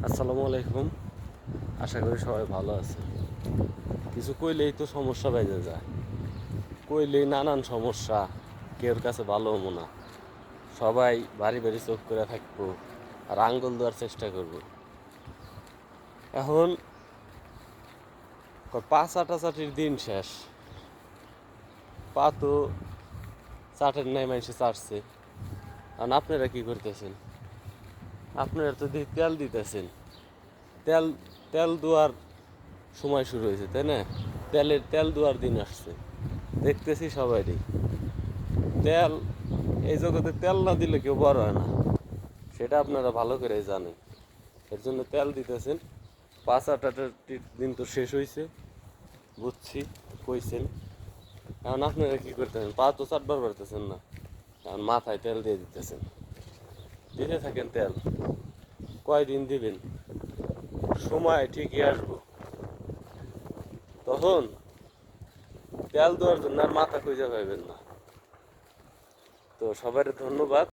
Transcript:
আসসালামু আলাইকুম। আশা করি সবাই ভালো আছে। কিছু কইলেই তো সমস্যা বেজে যায়, কইলেই নানান সমস্যা, কেউর কাছে ভালো হবো না, সবাই ভারী ভারী চোখ করে থাকবো আর আঙ্গুল দেওয়ার চেষ্টা করবো। এখন পা চাটাচাটির দিন শেষ, পা তো চাটের নাই, মানুষে চাটছে। কারণ আপনারা কি করতেছেন? আপনারা তো তেল দিতেছেন, তেল তেল দেওয়ার সময় শুরু হয়েছে, তাই না? তেল দেওয়ার দিন আসছে, দেখতেছি সবাইরই তেল। এই জগতে তেল না দিলে কেউ বড় হয় না, সেটা আপনারা ভালো করে জানেন। এর জন্য তেল দিতেছেন। 5-8 দিন তো শেষ হয়েছে, বুঝছি, কইছেন। কারণ আপনারা কি করতেছেন? পা তো চাটবার পারতেছেন না, কারণ মাথায় তেল দিয়ে দিতেছেন। দিতে থাকেন তেল, কয়দিন দিবেন, সময় ঠিকই আসবো, তখন তেল দেওয়ার জন্য আর মাথা খুঁজে পাইবেন না। তো সবার ধন্যবাদ।